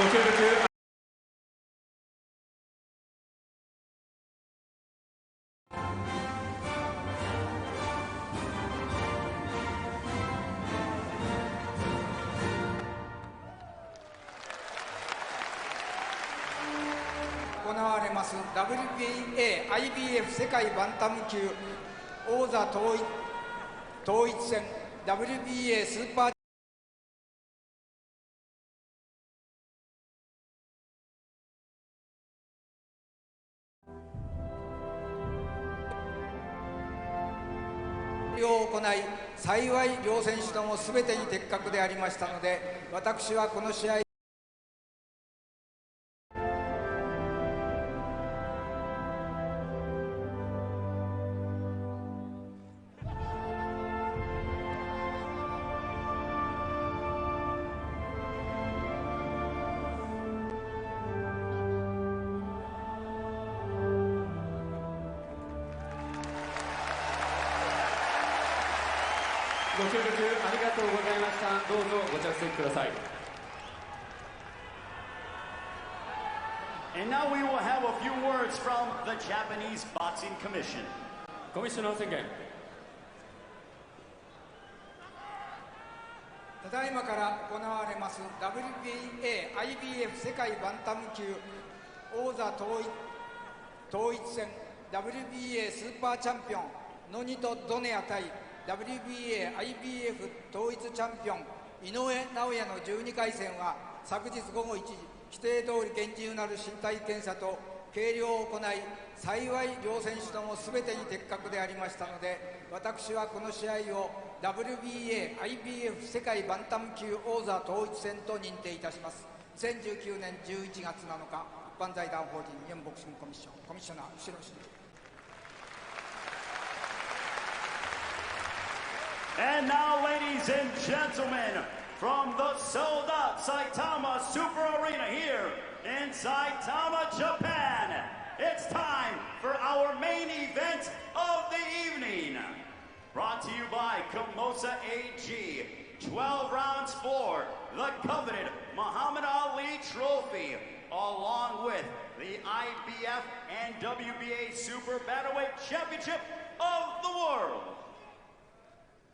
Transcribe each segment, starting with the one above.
行われます WBA IBF 世界バンタム級王座統一戦 WBA スーパーを行い、幸い両選手とも全てに的確でありましたので、私はこの試合ご協力ありがとうございました。どうぞご着席ください。And now we will have a few words from the Japanese Boxing Commission. コミッショナー宣言。ただいまから行われます WBA IBF 世界バンタム級王座統一戦 WBA スーパーチャンピオンノニト・ドネア対WBA IBF 統一チャンピオン井上尚弥の12回戦は昨日午後1時規定通り厳重なる身体検査と計量を行い、幸い両選手とも全てに的確でありましたので、私はこの試合を WBA IBF 世界バンタム級王座統一戦と認定いたします。2019年11月7日、一般財団法人日本ボクシングコミッションコミッショナー後ろ氏。And now, ladies and gentlemen, from the sold-out Saitama Super Arena here in Saitama, Japan, it's time for our main event of the evening. Brought to you by Komosa AG, 12 rounds for the coveted Muhammad Ali Trophy, along with the IBF and WBA Super Bantamweight Championship of the world.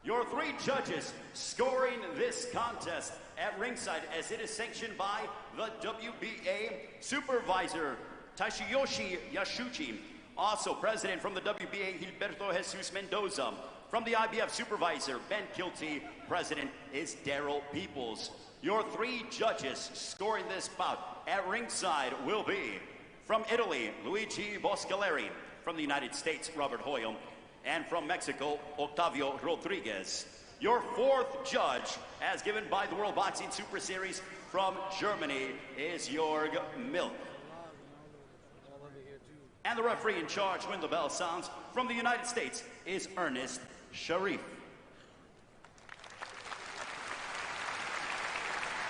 Your three judges scoring this contest at ringside, as it is sanctioned by the WBA supervisor Taishiyoshi Yashuchi, also president from the WBA Gilberto Jesus Mendoza, from the IBF supervisor Ben Kilty, president is Daryl Peoples. Your three judges scoring this bout at ringside will be from Italy, Luigi Boscaleri, from the United States, Robert Hoyle, and from Mexico, Octavio Rodriguez. Your fourth judge, as given by the World Boxing Super Series from Germany, is Jörg Milch. And the referee in charge when the bell sounds from the United States is Ernest Sharif.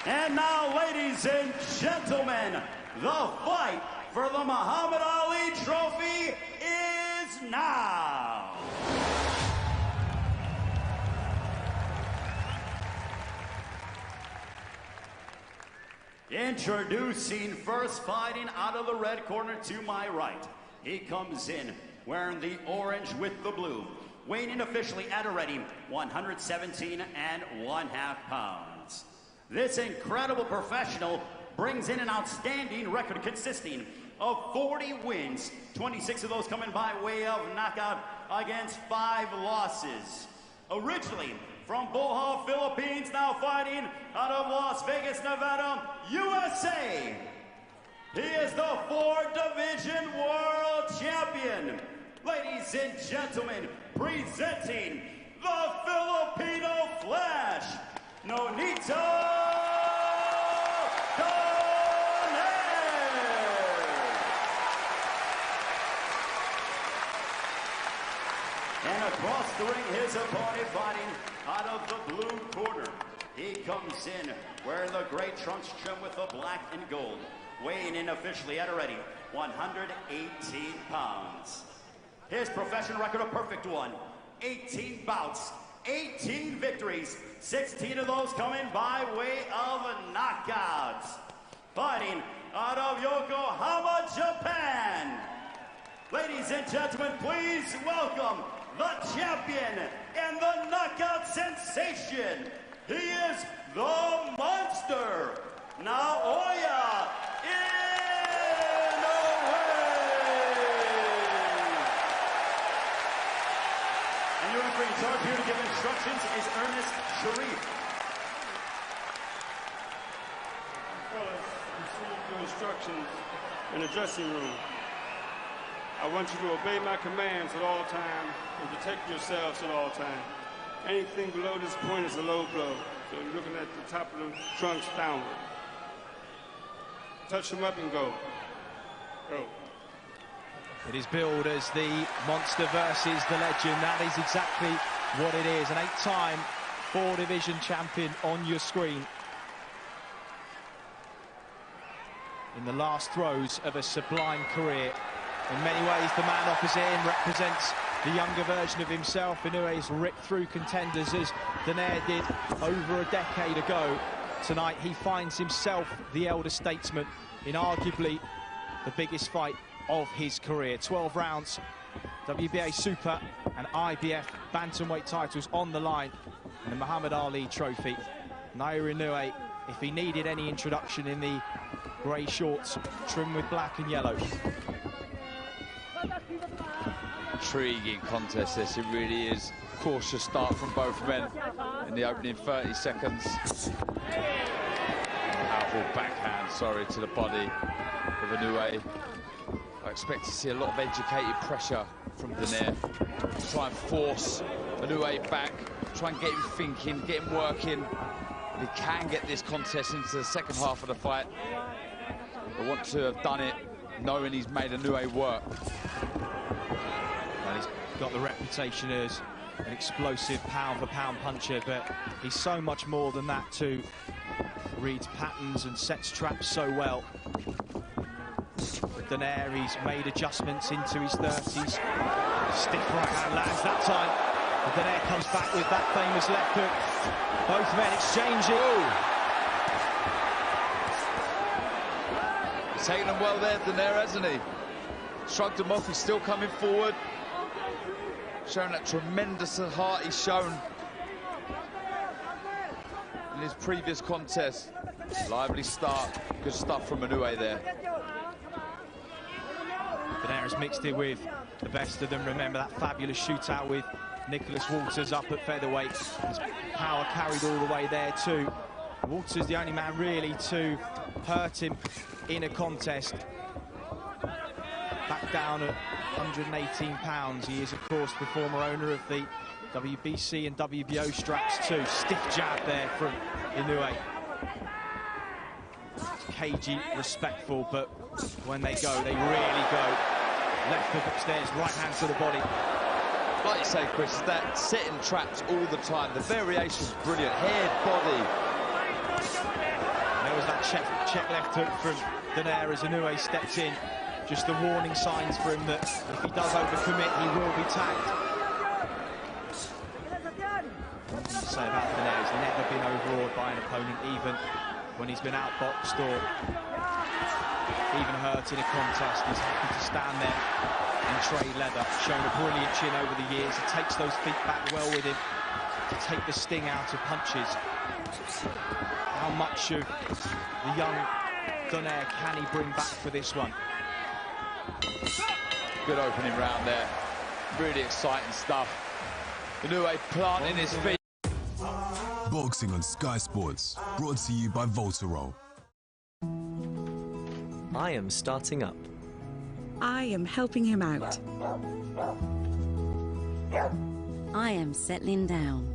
And now, ladies and gentlemen, the fight for the Muhammad Ali Trophy is now. Introducing first, fighting out of the red corner to my right. He comes in wearing the orange with the blue, weighing in officially at a ready 117 1/2 pounds. This incredible professional brings in an outstanding record consisting of 40 wins, 26 of those coming by way of knockout against 5 losses. Originally from Bohol, Philippines, now fighting out of Las Vegas, Nevada, USA. He is the 4-division world champion. Ladies and gentlemen, presenting the Filipino Flash, Nonito Donaire. And across the ring, his opponent fighting out of the blue corner. He comes in wearing the gray trunks trimmed with the black and gold, weighing in officially at already 118 pounds. His professional record a perfect one, 18 bouts, 18 victories, 16 of those coming by way of knockouts. fighting out of Yokohama, Japan. Ladies and gentlemen, please welcome the champion and the knockout sensation. He is the monster, Naoya Inouye. And your referee in charge here to give instructions is Ernest Sharif. Fellas, receive your instructions in the dressing room. I want you to obey my commands at all times and protect yourselves at all times. Anything below this point is a low blow, so you're looking at the top of the trunks downward. Touch them up and go. Go. It is billed as the monster versus the legend. That is exactly what it is. An 8-time 4-division champion on your screen. In the last throes of a sublime career. In many ways, the man opposite him represents the younger version of himself. Inouye's ripped through contenders as Donaire did over a decade ago. Tonight, he finds himself the elder statesman in arguably the biggest fight of his career. 12 rounds, WBA Super and IBF bantamweight titles on the line, and the Muhammad Ali Trophy. Naoya Inouye, if he needed any introduction in the grey shorts trimmed with black and yellow. Intriguing contest this, it really is. Cautious start from both men in the opening 30 seconds. Powerful backhand, to the body of Inouye. I expect to see a lot of educated pressure from Donaire. Try and force Inouye back, try and get him thinking, get him working. If he can get this contest into the second half of the fight, I want to have done it knowing he's made Inouye work. Well, he's got the reputation as an explosive pound-for-pound puncher, but he's so much more than that too. Reads patterns and sets traps so well. With Donaire, he's made adjustments into his 30s. Stiff right hand lands that time. And Donaire comes back with that famous left hook. Both men exchanging. He's taken them well there, Donaire, hasn't he? Shrugged him off, he's still coming forward. Showing that tremendous heart he's shown in his previous contest. Lively start, good stuff from Inouye there. Donaire has mixed it with the best of them. Remember that fabulous shootout with Nicholas Walters up at featherweight. His power carried all the way there too. Walters the only man really to hurt him in a contest. Back down at 118 pounds. He is, of course, the former owner of the WBC and WBO straps too. Stiff jab there from Inouye. Cagey, respectful, but when they go, they really go. Left hook upstairs, right hand to the body. Like you say, Chris, that setting traps all the time. The variation's brilliant. Head, body. There was that check left hook from Donaire as Inouye steps in. Just the warning signs for him that if he does overcommit, he will be tagged. What can you say about Donaire? He's never been overawed by an opponent, even when he's been outboxed or even hurt in a contest. He's happy to stand there and trade leather. Shown a brilliant chin over the years. He takes those feet back well with him to take the sting out of punches. How much of the young Donaire can he bring back for this one? Good opening round there. Really exciting stuff. Inouye planting his feet. Boxing on Sky Sports, brought to you by Voltarol. I am starting up. I am helping him out. I am settling down.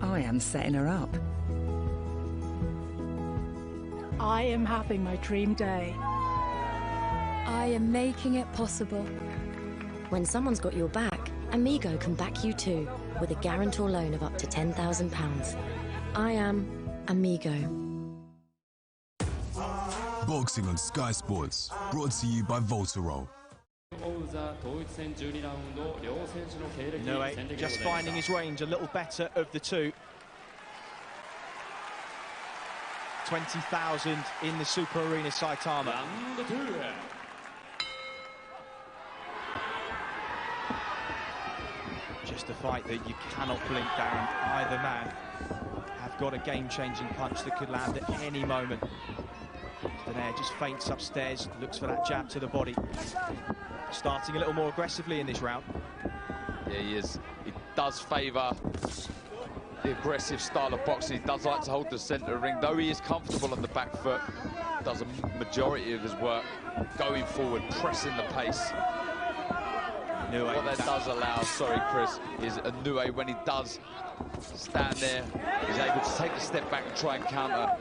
I am setting her up. I am having my dream day. I am making it possible. When someone's got your back, Amigo can back you too, with a guarantor loan of up to £10,000. I am Amigo. Boxing on Sky Sports, brought to you by Voltarol. Inouye just finding his range, a little better of the two. 20,000 in the Super Arena Saitama. Just a fight that you cannot blink down. Either man have got a game-changing punch that could land at any moment. Donaire just feints upstairs, looks for that jab to the body. Starting a little more aggressively in this round. Yeah, he is. He does favour the aggressive style of boxing. He does like to hold the centre of the ring, though he is comfortable on the back foot. Does a majority of his work going forward, pressing the pace. What that does allow, sorry Chris, is Inouie, when he does stand there, is able to take a step back and try and counter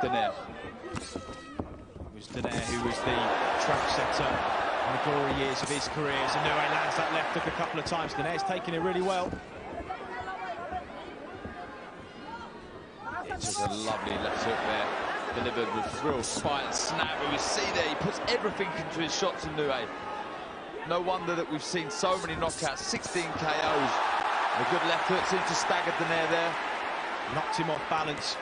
Donaire. It was Donaire who was the trap setter in the glory years of his career. As Inouie lands that left hook a couple of times. Donaire's taken it really well. It's just a lovely left hook there, delivered with real fight and snap. And we see there, he puts everything into his shots, Inouie. No wonder that we've seen so many knockouts, 16 KOs. A good left hook seems to stagger Donaire there. Knocked him off balance.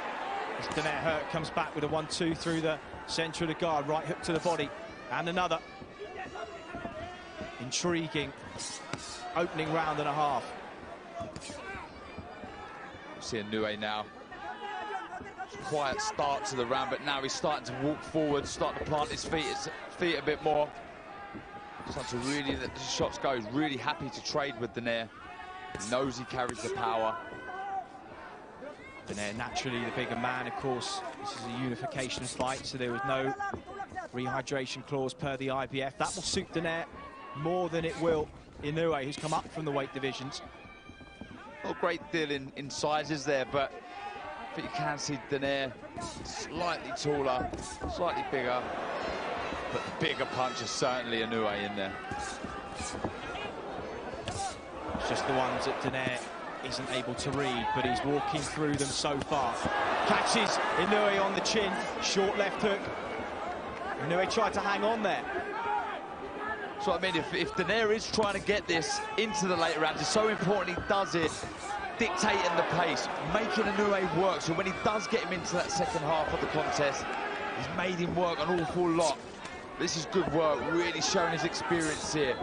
As Donaire hurt, comes back with a 1-2 through the centre of the guard. Right hook to the body. And another. Intriguing opening round and a half. See Inouie now. Quiet start to the round, but now he's starting to walk forward, starting to plant his feet a bit more. Starting to really let the shots go. He's really happy to trade with Donaire. He knows he carries the power. Donaire naturally the bigger man, of course. This is a unification fight, so there was no rehydration clause per the IBF. That will suit Donaire more than it will Inouie, who's come up from the weight divisions. Not a great deal in sizes there, but you can see Donaire slightly taller, slightly bigger. But the bigger punch is certainly Inouie in there. It's just the ones that Donaire isn't able to read, but he's walking through them so far. Catches Inouie on the chin, short left hook. Inouie tried to hang on there. So I mean, if Donaire is trying to get this into the later rounds, it's so important he does it, dictating the pace, making Inouie work. So when he does get him into that second half of the contest, he's made him work an awful lot. This is good work, really showing his experience here.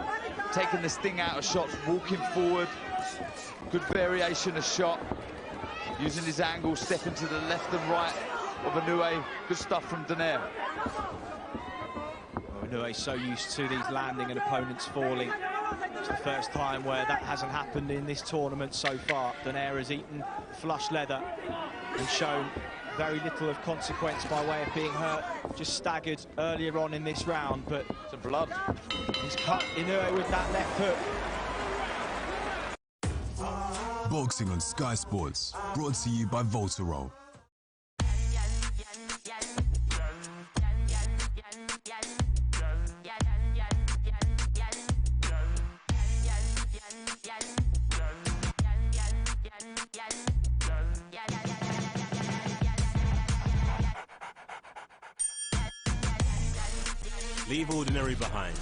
Taking the sting out of shots, walking forward. Good variation of shot. Using his angle, stepping to the left and right of Inouie. Good stuff from Donaire. Well, Inouie's so used to these landing and opponents falling. It's the first time where that hasn't happened in this tournament so far. Donaire has eaten flush leather and shown very little of consequence by way of being hurt. Just staggered earlier on in this round, but some blood. He's cut Inouie with that left hook. Boxing on Sky Sports, brought to you by Voltarol. Leave ordinary behind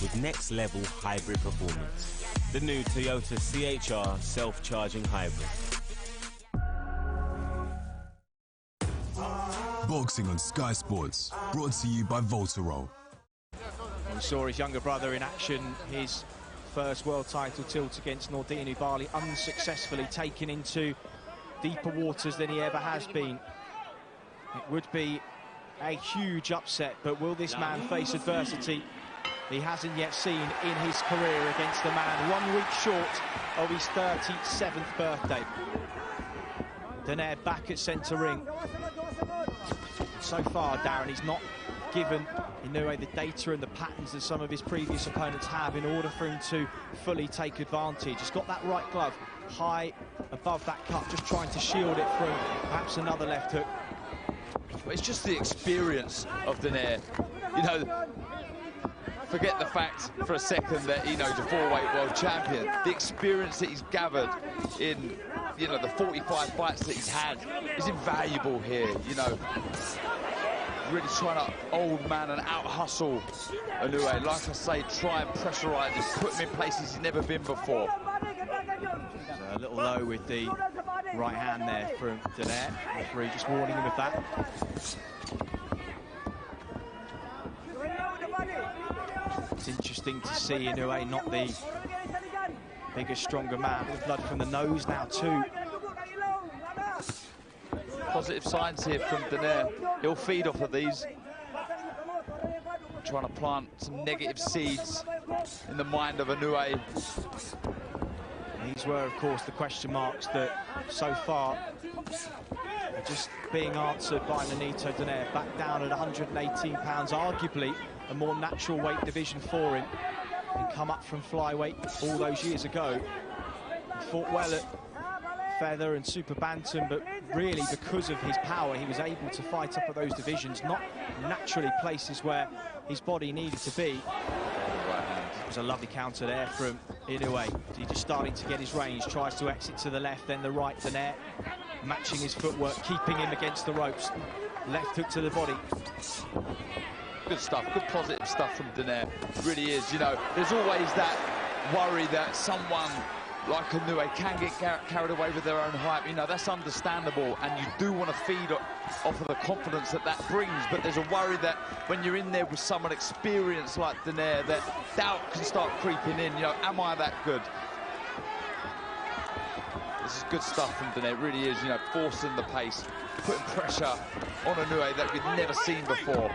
with next-level hybrid performance. The new Toyota CHR self-charging hybrid. Boxing on Sky Sports, brought to you by Voltarol. We saw his younger brother in action, his first world title tilt against Nordin Ubali, unsuccessfully taken into deeper waters than he ever has been. It would be a huge upset, but will this man face adversity he hasn't yet seen in his career against a man 1 week short of his 37th birthday? Donaire back at centre ring. So far, Darren, he's not given Inouie the data and the patterns that some of his previous opponents have in order for him to fully take advantage. He's got that right glove high above that cut, just trying to shield it from perhaps another left hook. It's just the experience of Donaire. You know, forget the fact for a second that he's a four-weight world champion. The experience that he's gathered in, the 45 fights that he's had is invaluable here, Really trying to old man and out-hustle Inouie. Like I say, try and pressurise him, put him in places he's never been before. A little low with the right hand there from donaire. Referee just warning him of that. It's interesting to see Inouie, not the bigger, stronger man, with blood from the nose now too. Positive signs here from donaire. He'll feed off of these. Trying to plant some negative seeds in the mind of Inouie. These were, of course, the question marks that so far are just being answered by Nonito Donaire. Back down at 118 pounds, arguably a more natural weight division for him. And come up from flyweight all those years ago. He fought well at feather and super bantam, but really because of his power, he was able to fight up at those divisions, not naturally places where his body needed to be. It was a lovely counter there from Inouie. He's just starting to get his range, tries to exit to the left, then the right. Donaire matching his footwork, keeping him against the ropes. Left hook to the body. Good stuff, good positive stuff from donaire. Really is, you know, there's always that worry that someone like Inouie can get carried away with their own hype. You know, that's understandable, and you do want to feed off of the confidence that that brings, but there's a worry that when you're in there with someone experienced like donaire, that doubt can start creeping in. You know, am I that good? This is good stuff from donaire, it really is, you know, forcing the pace, putting pressure on Inouie that we've never seen before.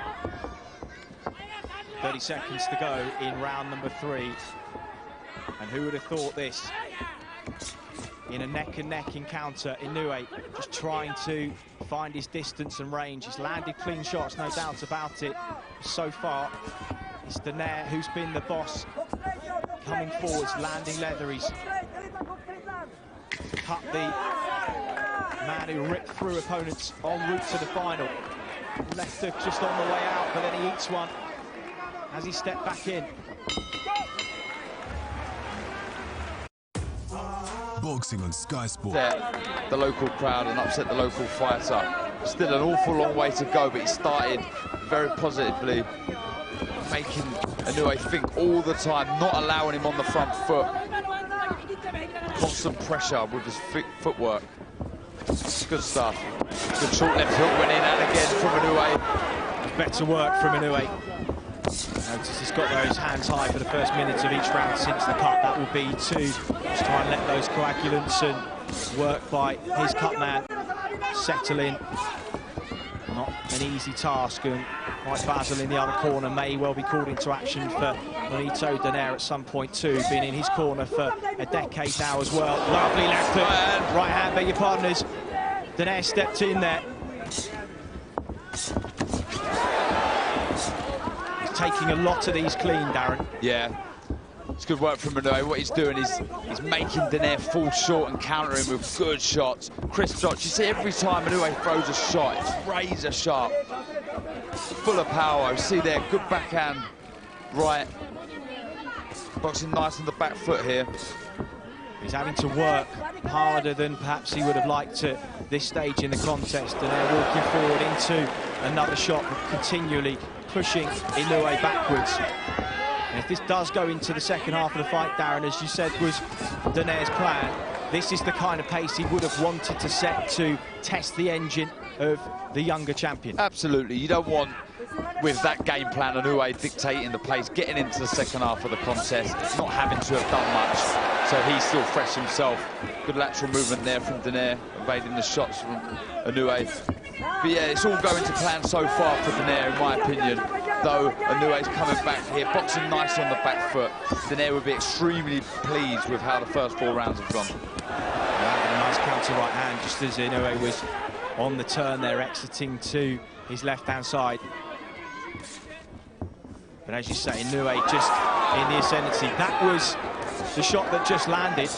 30 seconds to go in round number 3. And who would have thought this? In a neck-and-neck encounter, Inouie just trying to find his distance and range. He's landed clean shots, no doubt about it. So far, it's donaire who's been the boss. Coming forwards, landing leather. He's cut the man who ripped through opponents en route to the final. Left hook just on the way out, but then he eats one as he stepped back in. Boxing on Sky Sports. The local crowd and upset the local fighter. Still an awful long way to go, but he started very positively, making Inouie think all the time, not allowing him on the front foot. Constant pressure with his footwork. Good stuff. Good short left hook went in and again from Inouie. Better work from Inouie. Notice he's got those hands high for the first minutes of each round since the cut. That will be to just try and let those coagulants and work by his cut man settle in. Not an easy task, and Mike Basil in the other corner may well be called into action for Nonito Donaire at some point too. Been in his corner for a decade now as well. Lovely left hook, right hand, beg your pardoners. Donaire stepped in there. Taking a lot of these clean, Darren. Yeah, it's good work from Inouie. What he's doing is he's making donaire fall short and countering with good shots, crisp shots. You see every time Inouie throws a shot, it's razor sharp, full of power. You see there, good backhand, right. Boxing nice on the back foot here. He's having to work harder than perhaps he would have liked at this stage in the contest. And they're walking forward into another shot, but continually pushing Inouie backwards. And if this does go into the second half of the fight, Darren, as you said was Donaire's plan, this is the kind of pace he would have wanted to set to test the engine of the younger champion. Absolutely, you don't want, with that game plan, Inouie dictating the pace, getting into the second half of the contest, not having to have done much. So he's still fresh himself. Good lateral movement there from donaire, evading the shots from Inouie. But yeah, it's all going to plan so far for donaire, in my opinion. Though Inouie's coming back here, boxing nice on the back foot. Donaire would be extremely pleased with how the first 4 rounds have gone. A nice counter right hand, just as Inouie was on the turn there, exiting to his left-hand side. But as you say, Inouie just in the ascendancy. That was the shot that just landed.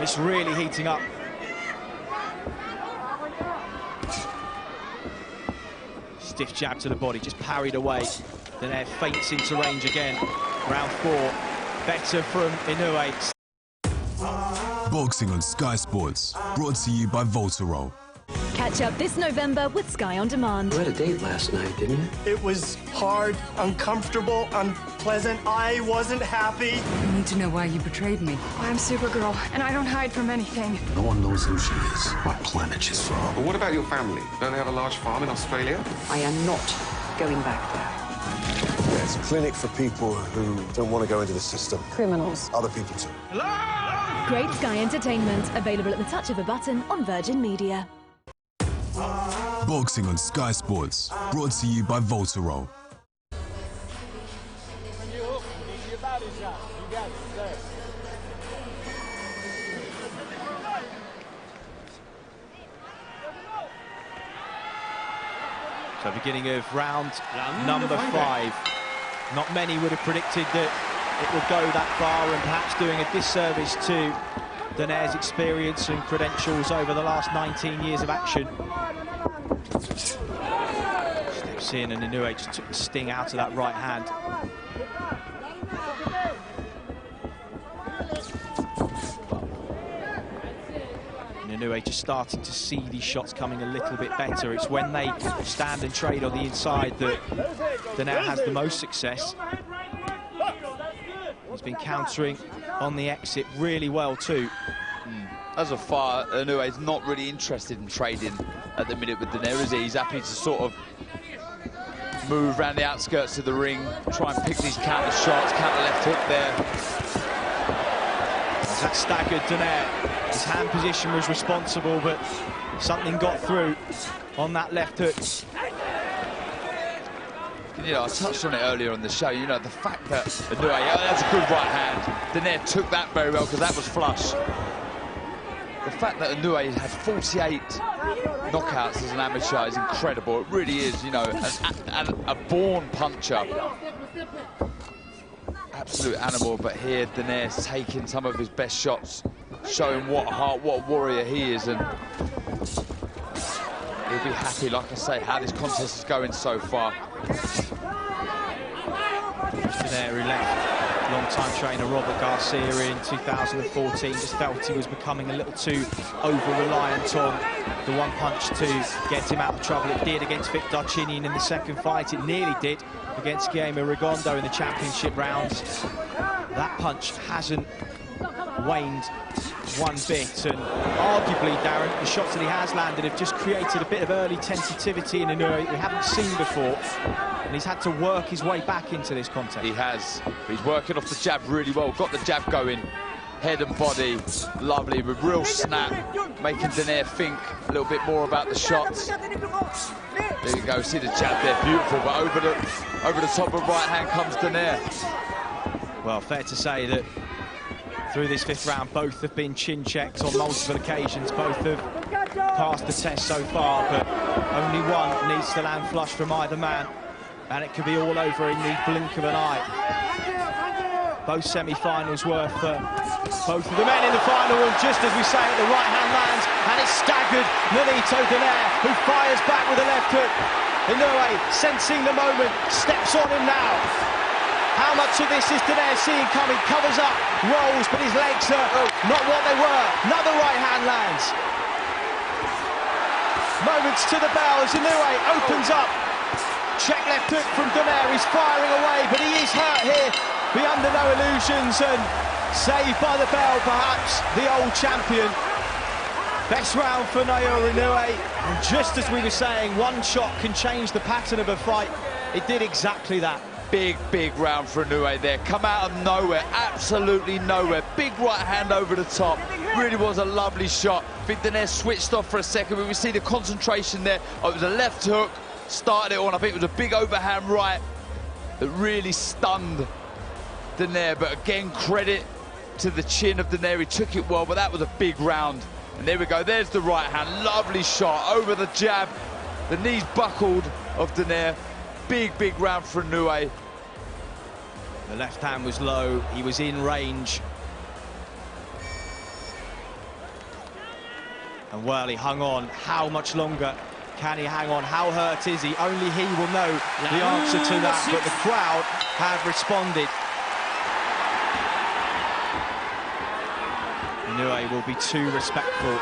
It's really heating up. Stiff jab to the body, just parried away. Donaire feints into range again. Round 4, better from Inouie. Boxing on Sky Sports, brought to you by Voltarol. Catch up this November with Sky On Demand. We had a date last night, didn't you? It was hard, uncomfortable, Pleasant, I wasn't happy. You need to know why you betrayed me. I'm Supergirl, and I don't hide from anything. No one knows who she is, what planet she's from. But what about your family? Don't they have a large farm in Australia? I am not going back there. Yeah, it's a clinic for people who don't want to go into the system. Criminals. Other people too. Great Sky Entertainment, available at the touch of a button on Virgin Media. Boxing on Sky Sports, brought to you by Voltarol. So beginning of round number 5. Not many would have predicted that it would go that far, and perhaps doing a disservice to donaire's experience and credentials over the last 19 years of action. Steps in, and Inouie just took the sting out of that right hand. Inouie just starting to see these shots coming a little bit better. It's when they stand and trade on the inside that donaire has the most success. He's been countering on the exit really well too. As of far, Inouie's not really interested in trading at the minute with donaire, is he? He's happy to sort of move around the outskirts of the ring, try and pick these counter shots, counter left hook there. As that staggered donaire. His hand position was responsible, but something got through on that left hook. You know, I touched on it earlier on the show. You know, the fact that Inouie, that's a good right hand. donaire took that very well because that was flush. The fact that Inouie had 48 knockouts as an amateur is incredible. It really is, you know, a born puncher. Absolute animal, but here donaire's taking some of his best shots, showing what a warrior he is, and he'll be happy, like I say, how this contest is going so far. Donaire, who left long-time trainer Robert Garcia in 2014, just felt he was becoming a little too over-reliant on the one punch to get him out of trouble. It did against Vic Darcinian in the second fight. It nearly did against Guillermo Rigondeaux in the championship rounds. That punch hasn't waned one bit, and arguably, Darren, the shots that he has landed have just created a bit of early tentativity in Inouie we haven't seen before, and he's had to work his way back into this contest. He has. He's working off the jab really well, got the jab going, head and body, lovely, with real snap, making donaire think a little bit more about the shots. There you go, see the jab there, beautiful, but over the top of right hand comes donaire. Well, fair to say that through this 5th round, both have been chin checks on multiple occasions. Both have passed the test so far, but only one needs to land flush from either man, and it could be all over in the blink of an eye. Both semi-finals were for both of the men in the final, and just as we say it, the right hand lands, and it's staggered Nonito donaire, who fires back with a left hook. Inouie, sensing the moment, steps on him now. How much of this is donaire seeing coming? Covers up, rolls, but his legs are not what they were. Another right hand lands. Moments to the bell as Inouie opens up. Check left hook from donaire. He's firing away, but he is hurt here. Be under no illusions, and saved by the bell, perhaps, the old champion. Best round for Naoya Inouie. And just as we were saying, one shot can change the pattern of a fight. It did exactly that. Big round for Inouie there. Come out of nowhere, absolutely nowhere. Big right hand over the top. Really was a lovely shot. I think donaire switched off for a second, but we see the concentration there. Oh, it was a left hook, started it on. I think it was a big overhand right that really stunned donaire. But again, credit to the chin of donaire. He took it well, but that was a big round. And there we go, there's the right hand. Lovely shot over the jab. The knees buckled of donaire. Big round for Inouie. The left hand was low, he was in range. And well, he hung on. How much longer can he hang on? How hurt is he? Only he will know the answer to that, but the crowd have responded. Inouie will be too respectful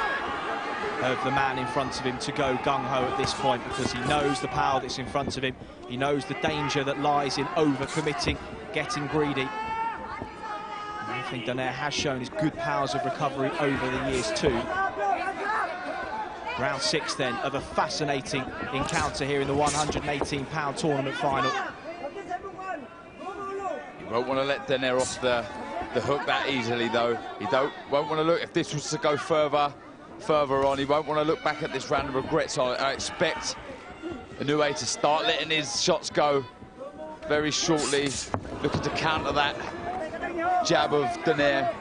of the man in front of him to go gung-ho at this point, because he knows the power that's in front of him. He knows the danger that lies in over-committing, getting greedy. I think Donaire has shown his good powers of recovery over the years too. Round 6 then of a fascinating encounter here in the 118-pound tournament final. You won't want to let Donaire off the hook that easily, though. He won't want to look, if this was to go further on, he won't want to look back at this round and regret. So I expect Inouie to start letting his shots go very shortly, looking to counter that jab of Donaire.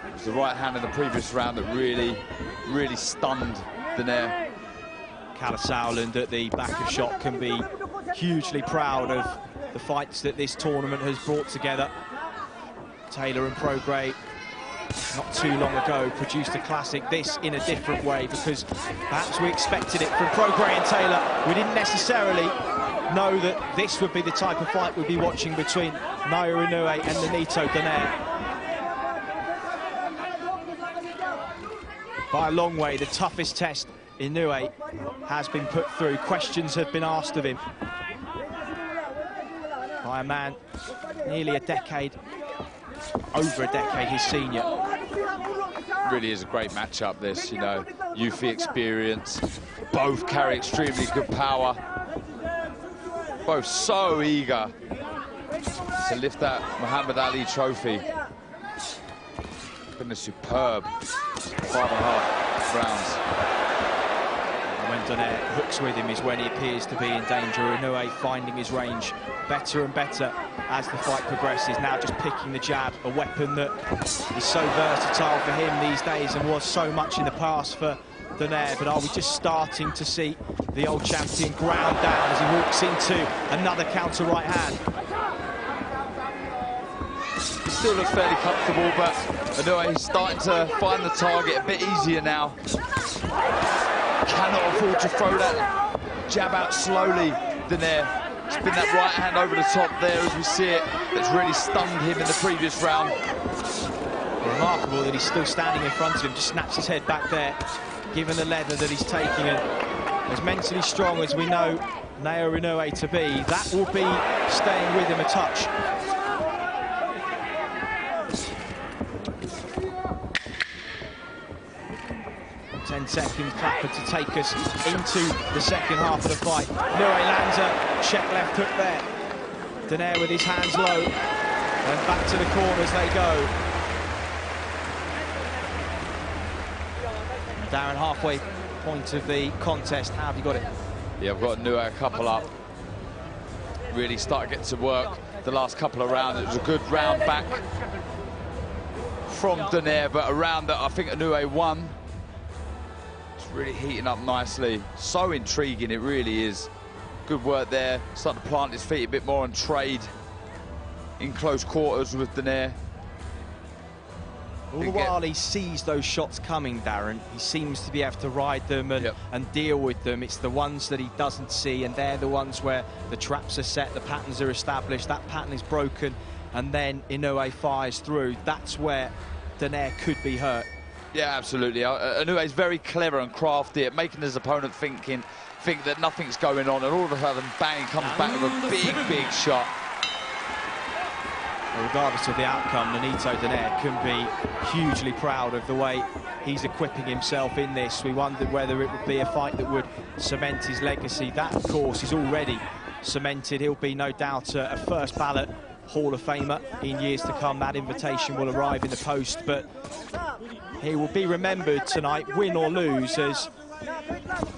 It was the right hand in the previous round that really stunned Donaire. Kalle Sauerland at the back of shot can be hugely proud of the fights that this tournament has brought together. Taylor and Prograis, not too long ago, produced a classic, this in a different way, because perhaps we expected it from Prograis and Taylor. We didn't necessarily know that this would be the type of fight we'd be watching between Naoya Inoue and Nonito Donaire. By a long way, the toughest test Inoue has been put through. Questions have been asked of him by a man nearly a decade, over a decade his senior. Really is a great matchup, this, you know, youthful experience. Both carry extremely good power. Both so eager to lift that Muhammad Ali trophy. Been a superb 5.5 rounds. And when Donaire hooks with him is when he appears to be in danger. Inoue finding his range better and better as the fight progresses. Now just picking the jab, a weapon that is so versatile for him these days and was so much in the past for Donaire. But are we just starting to see the old champion ground down as he walks into another counter right hand? He still looks fairly comfortable, but Inoue is starting to find the target a bit easier now. Cannot afford to throw that jab out slowly, Donaire. It's been that right hand over the top there, as we see it, that's really stunned him in the previous round. Remarkable that he's still standing in front of him, just snaps his head back there, given the leather that he's taking. And as mentally strong as we know Naoya Inoue to be, that will be staying with him a touch. 10 seconds, Clapper to take us into the second half of the fight. Inoue lands a check left hook there. Donaire with his hands low, and back to the corners they go. Darren, halfway point of the contest, how have you got it? Yeah, I've got Inoue a couple up. Really started to get to work the last couple of rounds. It was a good round back from Donaire, but a round that I think Inoue won. Really heating up nicely. So intriguing, it really is. Good work there. Starting to plant his feet a bit more and trade in close quarters with Donaire. All the while he sees those shots coming, Darren, he seems to be able to ride them and deal with them. It's the ones that he doesn't see, and they're the ones where the traps are set, the patterns are established, that pattern is broken, and then Inoue fires through. That's where Donaire could be hurt. Yeah, absolutely. Inoue is very clever and crafty at making his opponent think that nothing's going on, and all of a sudden, bang, comes back with a big shot. Well, regardless of the outcome, Nonito Donaire can be hugely proud of the way he's equipping himself in this. We wondered whether it would be a fight that would cement his legacy. That, of course, is already cemented. He'll be, no doubt, a first ballot Hall of Famer in years to come. That invitation will arrive in the post, but he will be remembered tonight, win or lose, as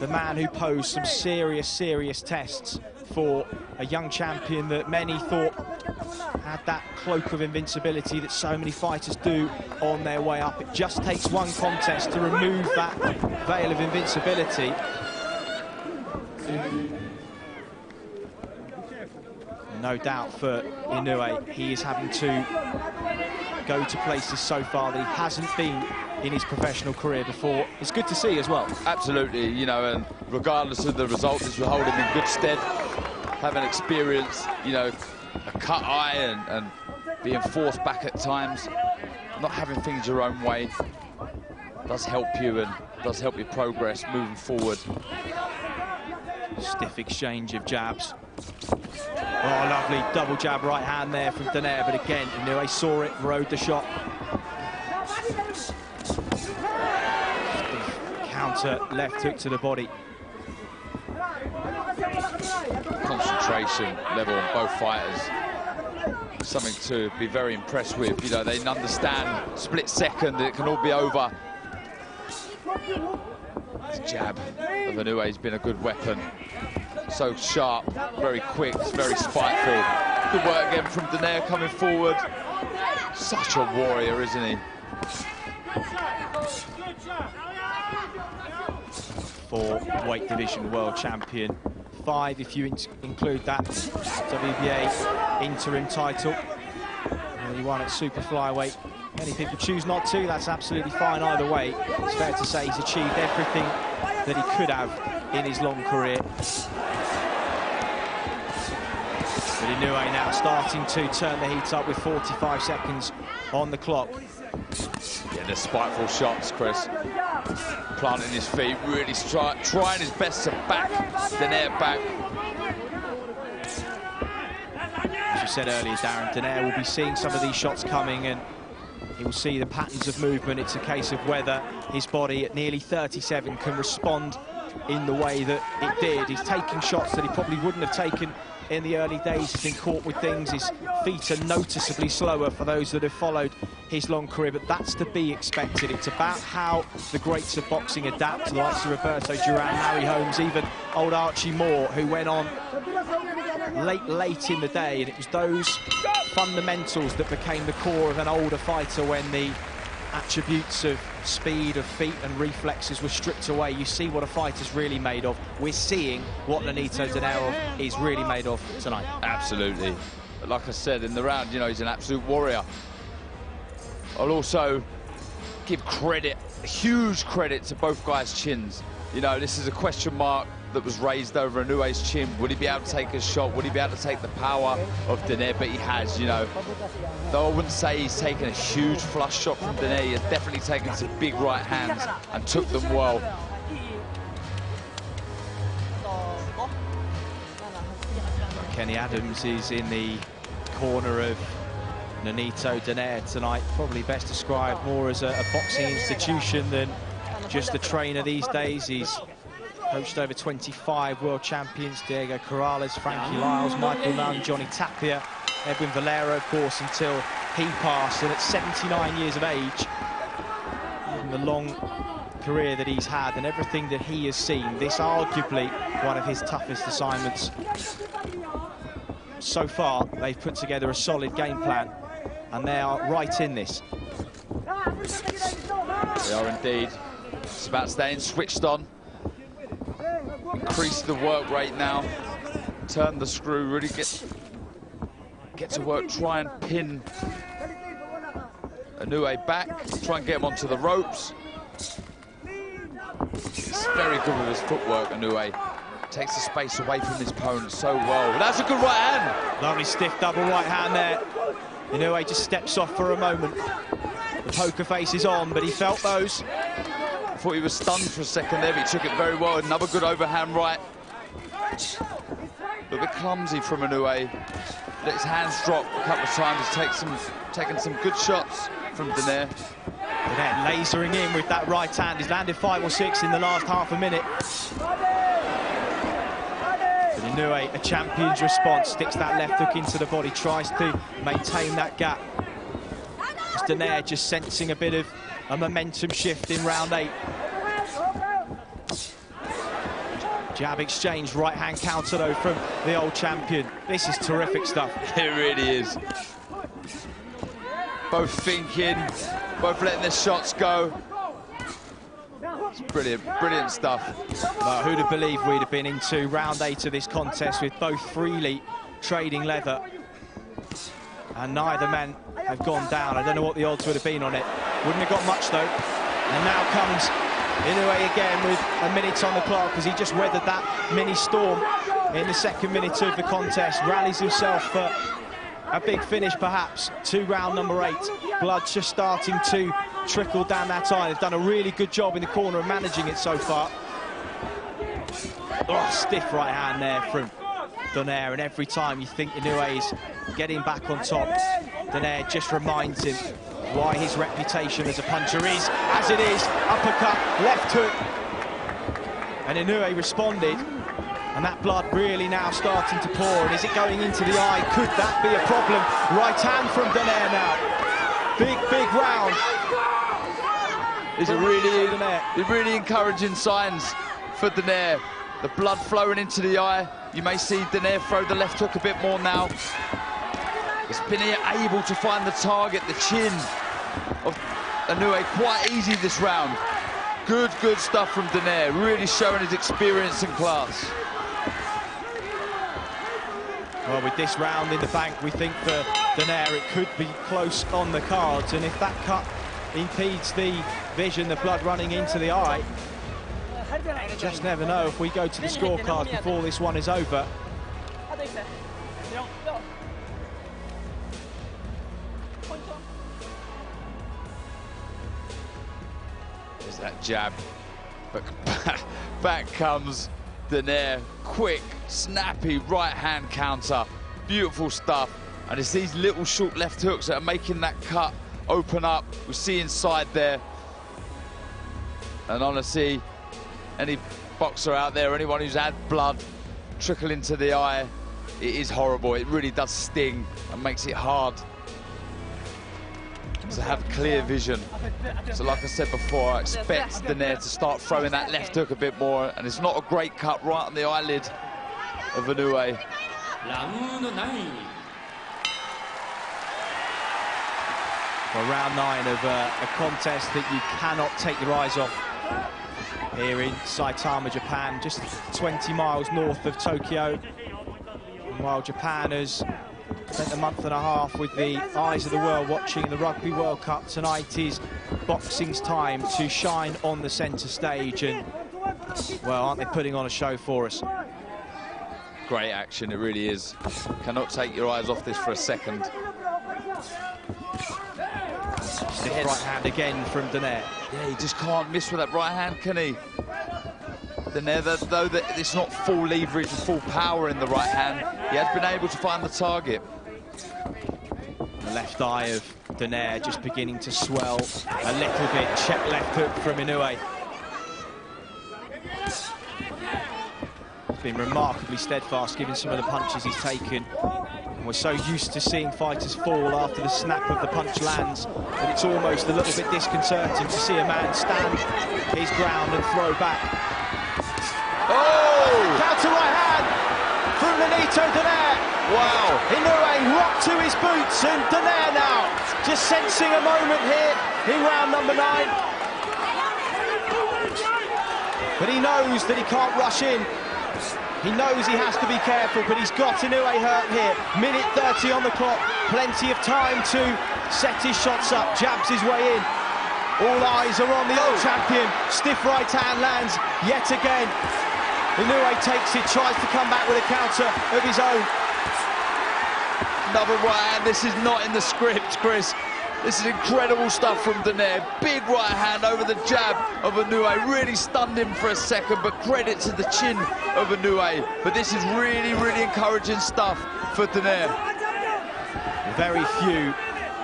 the man who posed some serious tests for a young champion that many thought had that cloak of invincibility that so many fighters do on their way up. It just takes one contest to remove that veil of invincibility. No doubt for Inoue, he is having to go to places so far that he hasn't been in his professional career before. It's good to see as well. Absolutely, you know, and regardless of the result, this will hold him in good stead. Having experienced, you know, a cut eye and being forced back at times, not having things your own way does help you and does help you progress moving forward. Stiff exchange of jabs. Oh, Lovely double jab right hand there from donaire, but again, Inouie saw it, rode the shot. Counter left hook to the body. Concentration level on both fighters. Something to be very impressed with. You know, they understand split second that it can all be over. This jab of Inouie has been a good weapon. So sharp, very quick, very spiteful. Good work again from donaire coming forward. Such a warrior, isn't he? For weight division world champion. 5 if you include that WBA interim title. And he won at super flyweight. Many people choose not to, that's absolutely fine either way. It's fair to say he's achieved everything that he could have in his long career. But Inouie now starting to turn the heat up with 45 seconds on the clock. Yeah, the spiteful shots, Chris. Planting his feet, really trying his best to back donaire back. As you said earlier, Darren, donaire will be seeing some of these shots coming and he will see the patterns of movement. It's a case of whether his body at nearly 37 can respond in the way that it did. He's taking shots that he probably wouldn't have taken in the early days. He's been caught with things. His feet are noticeably slower for those that have followed his long career, but that's to be expected. It's about how the greats of boxing adapt to the likes of Roberto Duran, Larry Holmes, even old Archie Moore, who went on late in the day, and it was those fundamentals that became the core of an older fighter when the attributes of speed, of feet and reflexes were stripped away. You see what a fighter's really made of. We're seeing what Nonito Donaire is really made of tonight. Absolutely. But like I said in the round, you know, he's an absolute warrior. I'll also give credit, huge credit to both guys' chins. You know, this is a question mark that was raised over Inoue's chin. Would he be able to take a shot? Would he be able to take the power of donaire? But he has, you know. Though I wouldn't say he's taken a huge flush shot from donaire, he has definitely taken some big right hands and took them well. Kenny Adams is in the corner of Nonito Donaire tonight. Probably best described more as a boxing institution than just a trainer these days. He's coached over 25 world champions: Diego Corrales, Frankie Lyles, Michael Nunn, Johnny Tapia, Edwin Valero, of course, until he passed. And at 79 years of age, in the long career that he's had and everything that he has seen, this arguably one of his toughest assignments. So far, they've put together a solid game plan, and they are right in this. They are indeed. It's about staying switched on. Increase the work rate now. Turn the screw, really get to work, try and pin Inouie back, try and get him onto the ropes. He's very good with his footwork, Inouie. Takes the space away from his opponent so well. That's a good right hand. Lovely stiff double right hand there. Inouie just steps off for a moment. The poker face is on, but he felt those. I thought he was stunned for a second there, but he took it very well. Another good overhand right. A little bit clumsy from Inouie. Let his hands drop a couple of times. He's taken some good shots from donaire. Donaire lasering in with that right hand. He's landed 5 or 6 in the last half a minute. But Inouie, a champion's response, sticks that left hook into the body, tries to maintain that gap. As donaire just sensing a bit of a momentum shift in round 8. Jab exchange, right hand counter though from the old champion. This is terrific stuff. It really is. Both thinking, both letting their shots go. It's brilliant, brilliant stuff. Who'd have believed we'd have been into round 8 of this contest with both freely trading leather, and neither man have gone down. I don't know what the odds would have been on it. Wouldn't have got much though. And now comes Inouie again with a minute on the clock as he just weathered that mini storm in the second minute of the contest. Rallies himself for a big finish perhaps to round number 8. Blood just starting to trickle down that eye. They've done a really good job in the corner of managing it so far. Oh, stiff right hand there from donaire, and every time you think Inoue's getting back on top, donaire just reminds him why his reputation as a puncher is as it is. Uppercut, left hook, and Inoue responded, and that blood really now starting to pour. And is it going into the eye? Could that be a problem? Right hand from donaire now. Big round. These are really encouraging signs for donaire. The blood flowing into the eye. You may see donaire throw the left hook a bit more now. He's been able to find the target, the chin of Inoue quite easy this round. Good stuff from donaire, really showing his experience and class. Well, with this round in the bank, we think for donaire it could be close on the cards, and if that cut impedes the vision, the blood running into the eye, you just never know if we go to the scorecards before this one is over. There's that jab, but back comes donaire. Quick, snappy right-hand counter. Beautiful stuff. And it's these little short left hooks that are making that cut open up. We see inside there. And honestly, any boxer out there, anyone who's had blood trickle into the eye, it is horrible. It really does sting and makes it hard to have clear vision. So like I said before, I expect donaire to start throwing that left hook a bit more, and it's not a great cut right on the eyelid of Inoue. Well, round 9 of a contest that you cannot take your eyes off here in Saitama, Japan, just 20 miles north of Tokyo. And while Japan has spent a month and a half with the eyes of the world watching the Rugby World Cup, tonight is boxing's time to shine on the centre stage, and, well, aren't they putting on a show for us? Great action, it really is. Cannot take your eyes off this for a second. Stiff right hand again from donaire. Yeah, he just can't miss with that right hand, can he? Donaire, though it's not full leverage and full power in the right hand, he has been able to find the target. The left eye of donaire just beginning to swell a little bit. Check left hook from Inoue. He's been remarkably steadfast given some of the punches he's taken. And we're so used to seeing fighters fall after the snap of the punch lands that it's almost a little bit disconcerting to see a man stand his ground and throw back. Oh! Counter right hand from Nonito Donaire. Wow. Inoue rocked to his boots, and donaire now just sensing a moment here in round number 9. But he knows that he can't rush in. He knows he has to be careful, but he's got Inoue hurt here. Minute 30 on the clock, plenty of time to set his shots up, jabs his way in. All eyes are on the old champion. Stiff right hand lands yet again. Inoue takes it, tries to come back with a counter of his own. Another right hand. This is not in the script, Chris. This is incredible stuff from donaire. Big right hand over the jab of Inoue. Really stunned him for a second, but credit to the chin of Inoue. But this is really encouraging stuff for donaire. Very few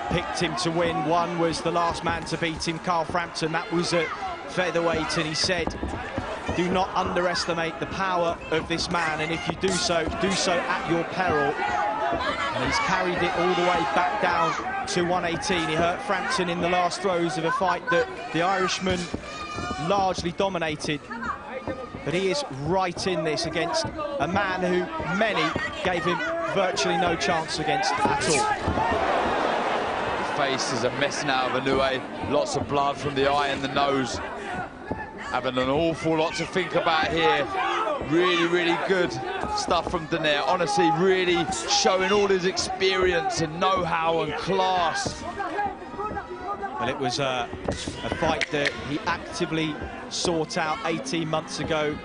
picked him to win. One was the last man to beat him, Carl Frampton. That was at featherweight, and he said, do not underestimate the power of this man, and if you do so at your peril. And he's carried it all the way back down to 118. He hurt Frampton in the last throes of a fight that the Irishman largely dominated. But he is right in this against a man who many gave him virtually no chance against at all. His face is a mess now of Inoue. Lots of blood from the eye and the nose. Having an awful lot to think about here. Really good stuff from donaire. Honestly, really showing all his experience and know-how and class. Well, it was a fight that he actively sought out 18 months ago.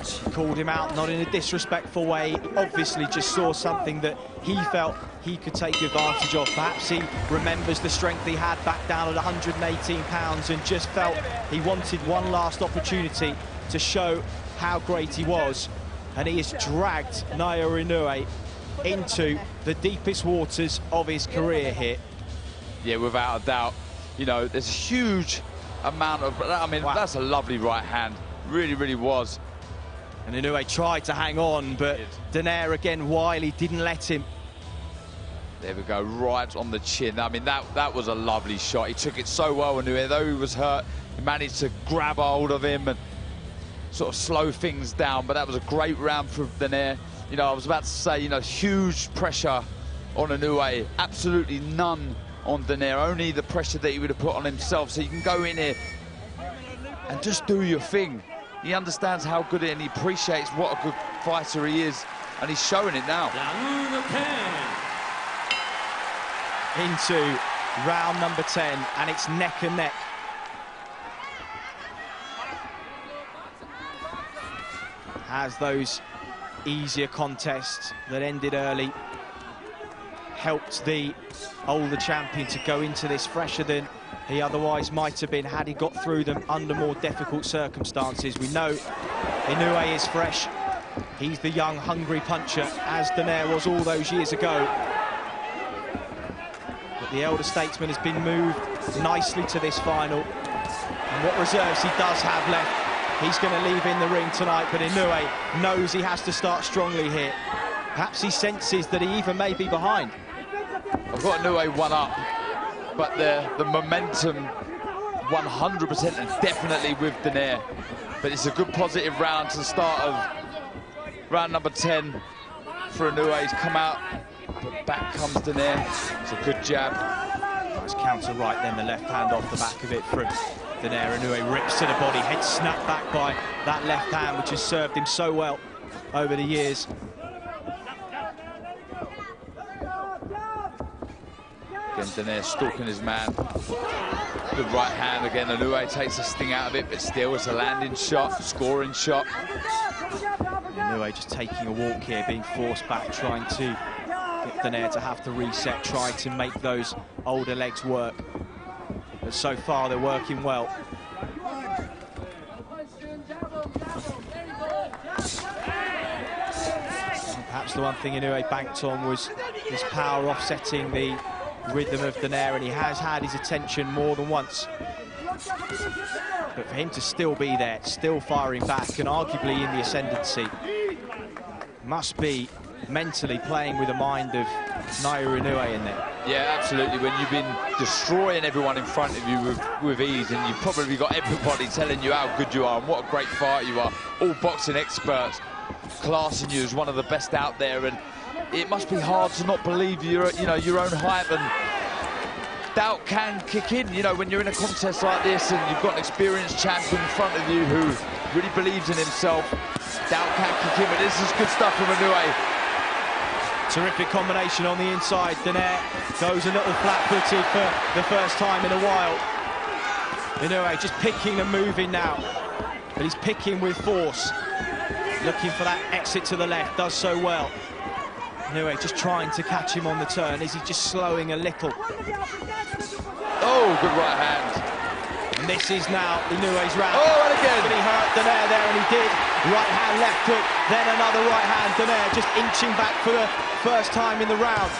He called him out, not in a disrespectful way. He obviously just saw something that he felt he could take advantage of. Perhaps he remembers the strength he had back down at 118 pounds and just felt he wanted one last opportunity to show how great he was. and he has dragged Naoya Inoue into the deepest waters of his career here. Yeah, without a doubt. You know, there's a huge amount of... I mean, wow. That's a lovely right hand. Really, really was. And Inoue tried to hang on, but donaire again, wily, didn't let him. There we go, right on the chin. I mean, that was a lovely shot. He took it so well, Inoue. Though he was hurt, he managed to grab hold of him and sort of slow things down. But that was a great round for donaire. You know, I was about to say, you know, huge pressure on Inoue. Absolutely none on donaire. Only the pressure that he would have put on himself. So you can go in here and just do your thing. He understands how good it is, and he appreciates what a good fighter he is. And he's showing it now. Into round number 10, and it's neck and neck. As those easier contests that ended early helped the older champion to go into this fresher than he otherwise might have been had he got through them under more difficult circumstances. We know Inoue is fresh. He's the young, hungry puncher, as donaire was all those years ago. But the elder statesman has been moved nicely to this final. And what reserves he does have left, he's going to leave in the ring tonight. But Inoue knows he has to start strongly here. Perhaps he senses that he even may be behind. I've got Inoue one up, but the momentum 100% and definitely with donaire. But it's a good positive round to the start of round number 10 for Inoue. He's come out, but back comes donaire. It's a good jab. Nice counter right, then the left hand off the back of it from donaire. Inoue rips to the body, head snapped back by that left hand, which has served him so well over the years. Again, donaire stalking his man. Good right hand again. Inoue takes the sting out of it, but still it's a landing shot, scoring shot. Inoue just taking a walk here, being forced back, trying to get donaire to have to reset, try to make those older legs work. But so far they're working well. And perhaps the one thing Inoue banked on was his power offsetting the rhythm of donaire, and he has had his attention more than once. But for him to still be there, still firing back, and arguably in the ascendancy, must be mentally playing with the mind of Naoya Inoue in there. Yeah, absolutely. When you've been destroying everyone in front of you with ease, and you've probably got everybody telling you how good you are and what a great fighter you are, all boxing experts classing you as one of the best out there, and it must be hard to not believe your own hype, and doubt can kick in, you know, when you're in a contest like this and you've got an experienced champion in front of you who really believes in himself. Doubt can kick in, but this is good stuff from Inoue. Terrific combination on the inside. Donaire goes a little flat-footed for the first time in a while. Inoue just picking and moving now, but he's picking with force, looking for that exit to the left, does so well. Inoue just trying to catch him on the turn. Is he just slowing a little? Oh, good right hand. And this is now Inoue's round. Oh, and again. But he hurt donaire there, and he did. Right hand, left hook, then another right hand. Donaire just inching back for the first time in the round.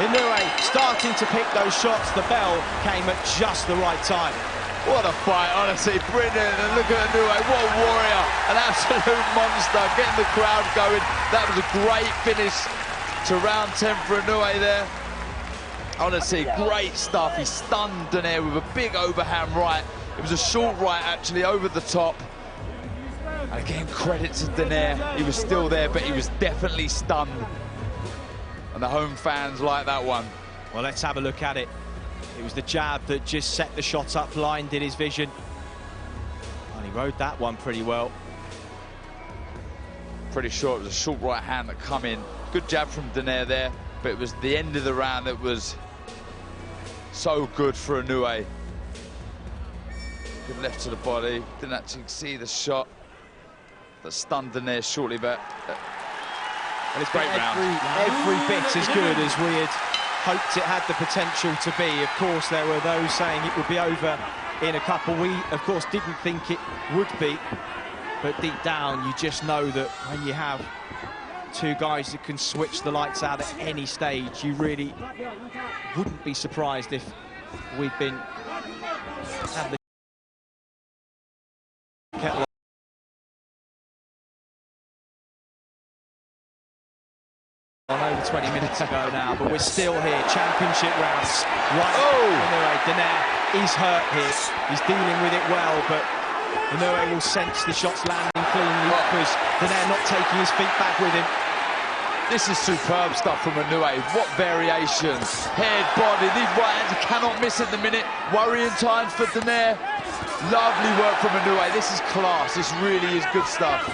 Inoue starting to pick those shots. The bell came at just the right time. What a fight, honestly, brilliant. And look at Inoue, what a warrior, an absolute monster, getting the crowd going. That was a great finish to round 10 for Inoue there. Honestly, great stuff. He stunned donaire with a big overhand right. It was a short right, actually, over the top. And again, credit to donaire. He was still there, but he was definitely stunned. And the home fans like that one. Well, let's have a look at it. It was the jab that just set the shot up, blinded his vision. And he rode that one pretty well. Pretty sure it was a short right hand that come in. Good jab from donaire there, but it was the end of the round that was so good for Inoue. Good left to the body, didn't actually see the shot that stunned donaire shortly, but well, it's great round. Every bit as good as we had hoped it had the potential to be. Of course, there were those saying it would be over in a couple. We, of course, didn't think it would be. but deep down, you just know that when you have two guys that can switch the lights out at any stage, you really wouldn't be surprised if we've been had the kettle on over 20 minutes ago now, but we're still here. Championship rounds. Right. Anyway, donaire is hurt here. He's dealing with it well, but Inouie will sense the shots landing cleanly because donaire not taking his feet back with him. This is superb stuff from Inouie. What variations. Head, body, these right hands, he cannot miss at the minute. Worrying times for donaire. Lovely work from Inouie. This is class. This really is good stuff.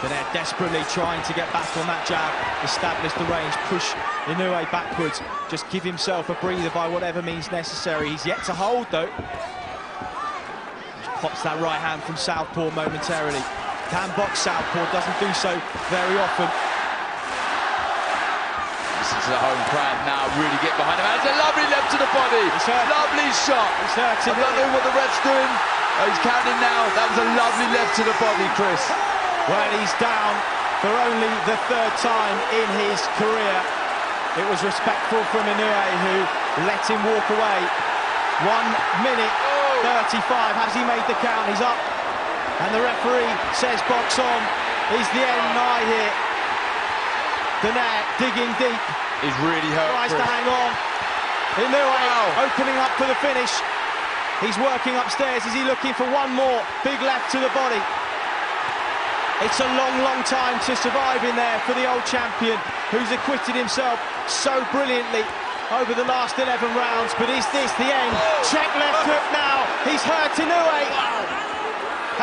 Donaire desperately trying to get back on that jab, establish the range, push Inouie backwards, just give himself a breather by whatever means necessary. He's yet to hold, though. Just pops that right hand from southpaw momentarily. Can box southpaw, doesn't do so very often. Listen to the home crowd now, really get behind him. It's a lovely left to the body. Lovely shot. I don't know what the ref's doing. Oh, he's counting now. That was a lovely left to the body, Chris. Well, he's down for only the third time in his career. It was respectful from Inouie, who let him walk away. 1 minute 35. Has he made the count? He's up. And the referee says box on. Is the end nigh here? Donaire digging deep. He's really hurt. Tries to hang on. Inouie opening up for the finish. He's working upstairs. Is he looking for one more? Big left to the body. It's a long, long time to survive in there for the old champion, who's acquitted himself so brilliantly over the last 11 rounds. But is this the end? Check left hook now. He's hurt Inouie.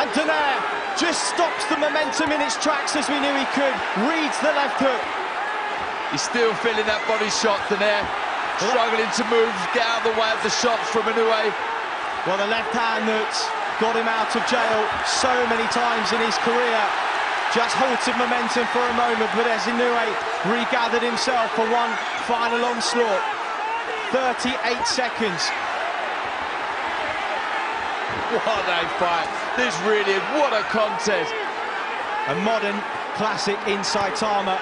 And donaire just stops the momentum in its tracks, as we knew he could. Reads the left hook. He's still feeling that body shot, donaire. Struggling to move, get out of the way of the shots from Inouie. Well, the left hand that's got him out of jail so many times in his career just halted momentum for a moment, but as Inouie regathered himself for one final onslaught. 38 seconds. What a fight. This really is, what a contest. A modern classic in Saitama.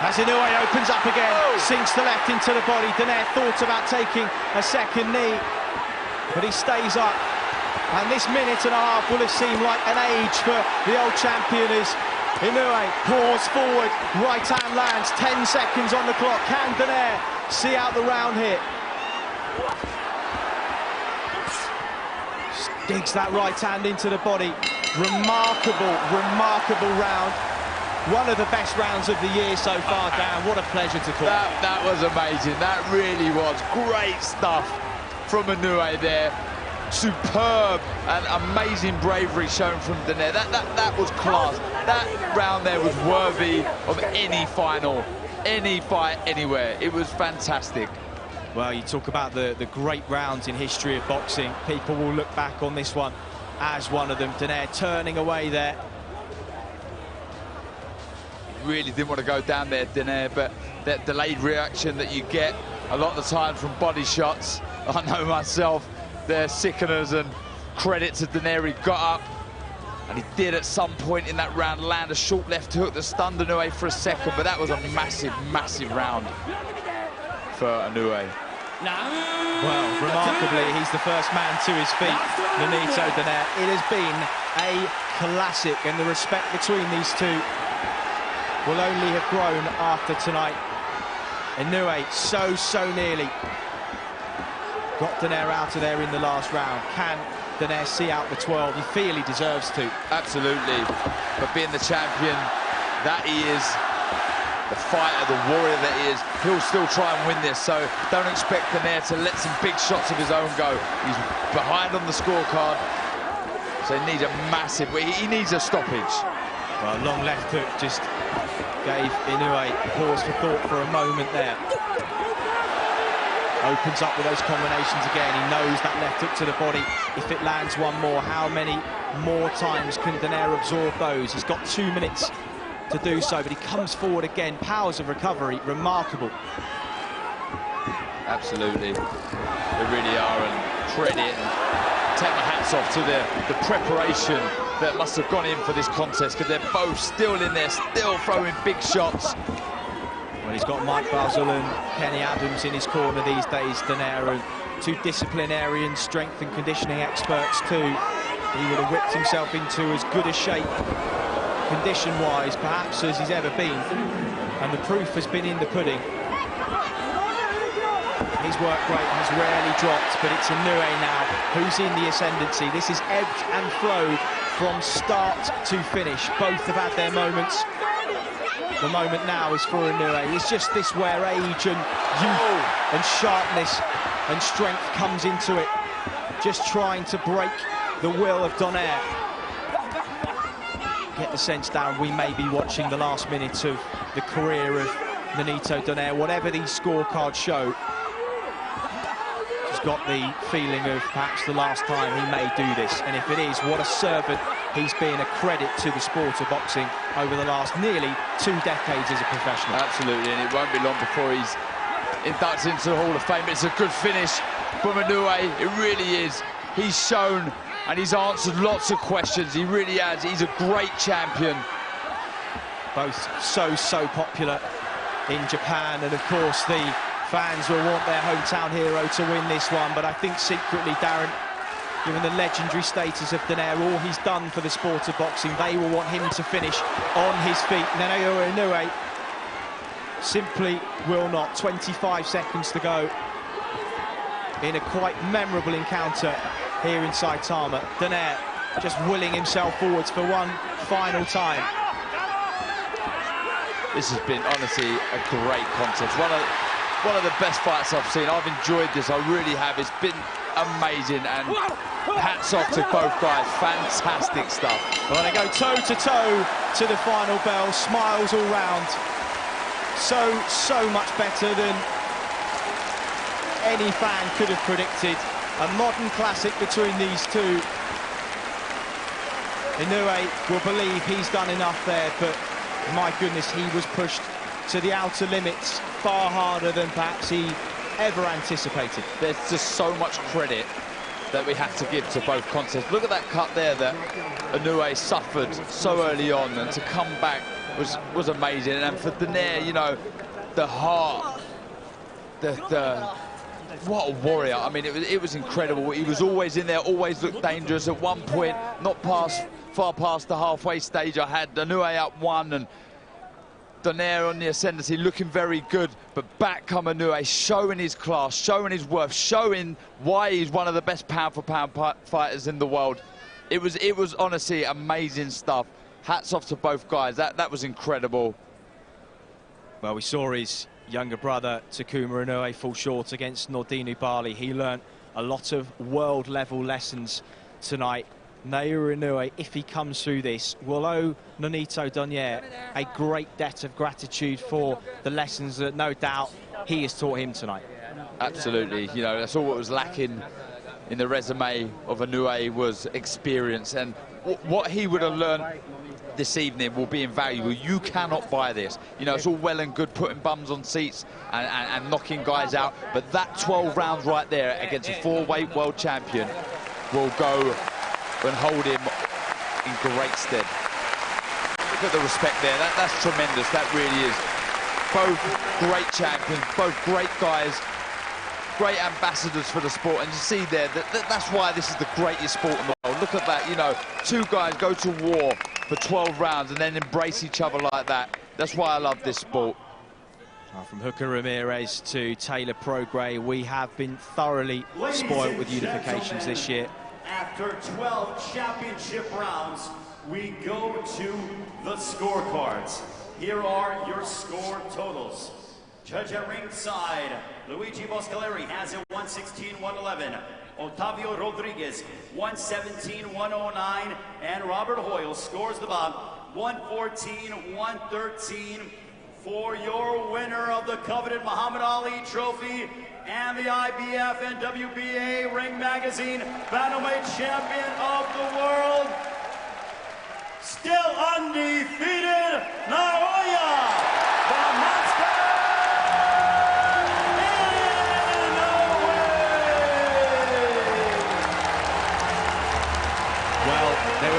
As Inouie opens up again, sinks the left into the body. Donaire thought about taking a second knee, but he stays up. And this minute and a half will have seemed like an age for the old champion as Inouie pours forward. Right hand lands, 10 seconds on the clock. Can donaire see out the round here? Digs that right hand into the body. Remarkable, remarkable round. One of the best rounds of the year so far, Dan. What a pleasure to call. That was amazing. That really was great stuff from Inouie there. Superb and amazing bravery shown from donaire. That was class. That round there was worthy of any final, any fight, anywhere. It was fantastic. Well, you talk about the great rounds in history of boxing. People will look back on this one as one of them. Donaire turning away there. Really didn't want to go down there, donaire, but that delayed reaction that you get a lot of the time from body shots, I know myself, they're sickeners, and credit to donaire. He got up, and he did at some point in that round land a short left hook that stunned Inouie for a second, but that was a massive, massive round for Inouie. Well, remarkably, he's the first man to his feet, Nonito Donaire. It has been a classic, and the respect between these two will only have grown after tonight. Inouie so nearly got Donaire out of there in the last round. Can Donaire see out the 12? You feel he deserves to. Absolutely. But being the champion that he is, the fighter, the warrior that he is, he'll still try and win this. So don't expect Donaire to let some big shots of his own go. He's behind on the scorecard. So he needs a massive, he needs a stoppage. Well, long left hook just gave Inouie pause for thought for a moment there. Opens up with those combinations again. He knows that left hook to the body. If it lands one more, how many more times can Donaire absorb those? He's got 2 minutes to do so, but he comes forward again. Powers of recovery, remarkable. Absolutely. They really are, and credit take my hats off to the preparation that must have gone in for this contest, because they're both still in there, still throwing big shots. Well, he's got Mike Basil and Kenny Adams in his corner these days, donaire, and two disciplinarians, strength and conditioning experts too. He would have whipped himself into as good a shape, condition-wise, perhaps as he's ever been. And the proof has been in the pudding. His work rate has rarely dropped, but it's Inouie now who's in the ascendancy. This is ebbed and flowed from start to finish. Both have had their moments. The moment now is for Inouie. It's just this where age and youth and sharpness and strength comes into it. Just trying to break the will of donaire. Get the sense, Darren, we may be watching the last minute of the career of Nonito Donaire. Whatever these scorecards show, he's got the feeling of perhaps the last time he may do this. And if it is, what a servant he's been, a credit to the sport of boxing over the last nearly 2 decades as a professional. Absolutely, and it won't be long before he's inducted into the Hall of Fame. It's a good finish from Inouie, it really is. He's shown and he's answered lots of questions, he really has. He's a great champion. Both so popular in Japan, and of course the fans will want their hometown hero to win this one, but I think secretly, Darren, given the legendary status of donaire, all he's done for the sport of boxing, they will want him to finish on his feet. Nonito Inouie simply will not. 25 seconds to go in a quite memorable encounter here in Saitama. Donaire just willing himself forwards for one final time. This has been, honestly, a great contest. One of the best fights I've seen. I've enjoyed this, I really have. It's been amazing, and hats off to both guys. Fantastic stuff. Well, they go toe-to-toe to the final bell, smiles all round. So much better than any fan could have predicted. A modern classic between these two. Inouie will believe he's done enough there, but my goodness, he was pushed to the outer limits far harder than perhaps he ever anticipated. There's just so much credit that we have to give to both contests. Look at that cut there that Inouie suffered so early on, and to come back was amazing. And for donaire, you know, the heart, what a warrior. I mean, it was incredible. He was always in there, always looked dangerous. At one point, not far past the halfway stage, I had Inouie up 1 and donaire on the ascendancy, looking very good, but back come Inouie, showing his class, showing his worth, showing why he's one of the best pound-for-pound fighters in the world. It was honestly amazing stuff. Hats off to both guys. That was incredible. Well, we saw his younger brother Takuma Inouie fall short against Nordinu Bali. He learnt a lot of world-level lessons tonight. Naoya Inouie, if he comes through this, will owe Nonito Donaire a great debt of gratitude for the lessons that no doubt he has taught him tonight. Absolutely, you know, that's all what was lacking in the resume of Inouie was experience, and what he would have learned this evening will be invaluable. You cannot buy this. You know, it's all well and good putting bums on seats and knocking guys out, but that 12 rounds right there against a 4-weight world champion will go and hold him in great stead. Look at the respect there. That's tremendous. That really is. Both great champions, both great guys, great ambassadors for the sport. And you see there, that's why this is the greatest sport in the world. Look at that, you know, 2 guys go to war for 12 rounds and then embrace each other like that. That's why I love this sport. From Hooker Ramirez to Taylor Prograis, we have been thoroughly spoiled with unifications this year. After 12 championship rounds, we go to the scorecards. Here are your score totals. Judge at ringside, Luigi Boscaleri has it 116-111. Otavio Rodriguez, 117-109. And Robert Hoyle scores the bout, 114-113 for your winner of the coveted Muhammad Ali Trophy and the IBF and WBA Ring Magazine Bantamweight Champion of the World, still undefeated, Naoya the Monster Inouie.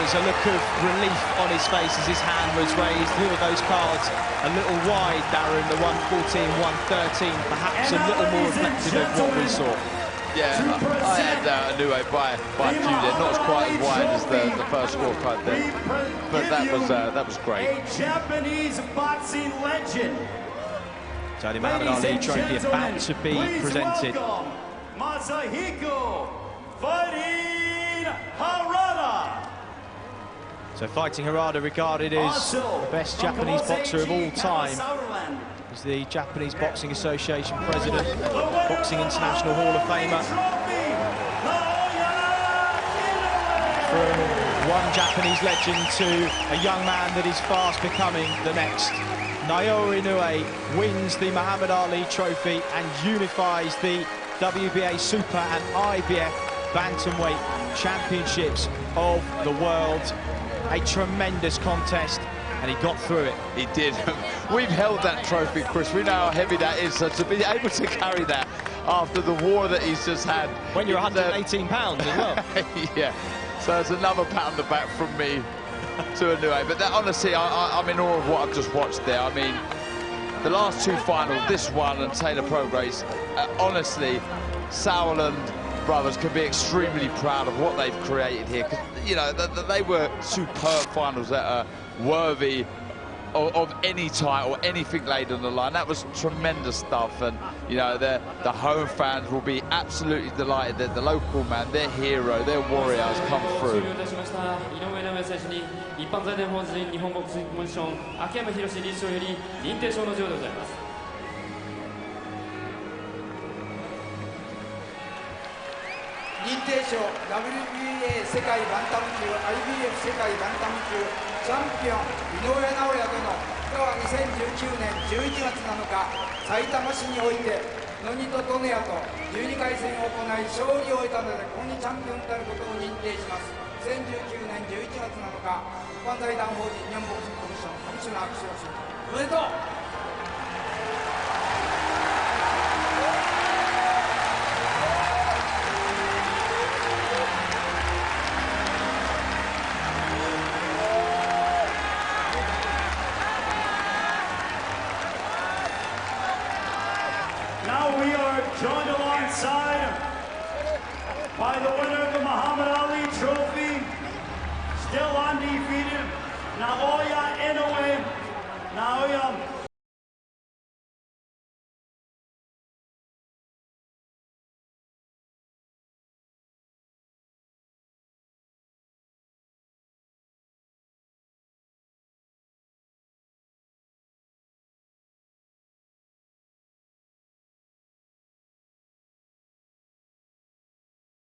was a look of relief on his face as his hand was raised. Who are those cards? A little wide, Darren, the 114, 113, perhaps a little more reflective of what we saw. Yeah, I had Inouie by a few there, not as quite as wide as the first scorecard there, but that was great. A Japanese boxing legend. So the Muhammad Ali Trophy about to be presented. Masahiko fighting Harada. So fighting Harada, regarded as the best Japanese boxer of all time. He's the Japanese Boxing Association president, Boxing International Hall of Famer. From one Japanese legend to a young man that is fast becoming the next. Naoya Inoue wins the Muhammad Ali Trophy and unifies the WBA Super and IBF Bantamweight Championships of the world. A tremendous contest, and he got through it. He did. We've held that trophy, Chris. We know how heavy that is, so to be able to carry that after the war that he's just had. When you're 118 pounds as well. Yeah, so it's another pat on the back from me to Inouie. But that, honestly, I'm in awe of what I've just watched there. I mean, the last two finals, this one and Taylor Prograis, honestly, Sauerland brothers can be extremely proud of what they've created here, because you know they were superb finals that are worthy of any title, anything laid on the line. That was tremendous stuff, and you know the home fans will be absolutely delighted that the local man, their hero, their warrior has come through.認定賞 WBA 世界バンタム級 IBF 世界バンタム級チャンピオン井上尚弥殿今日は2019年11月7日埼玉市においてノニとドネアと12回戦を行い勝利を得たのでここにチャンピオンであることを認定します2019年11月7日一般財団法人日本ボクシングコミッションコミッショナー握手をしおめでとうJoined alongside by the winner of the Muhammad Ali Trophy, still undefeated, Naoya Inoue. Naoya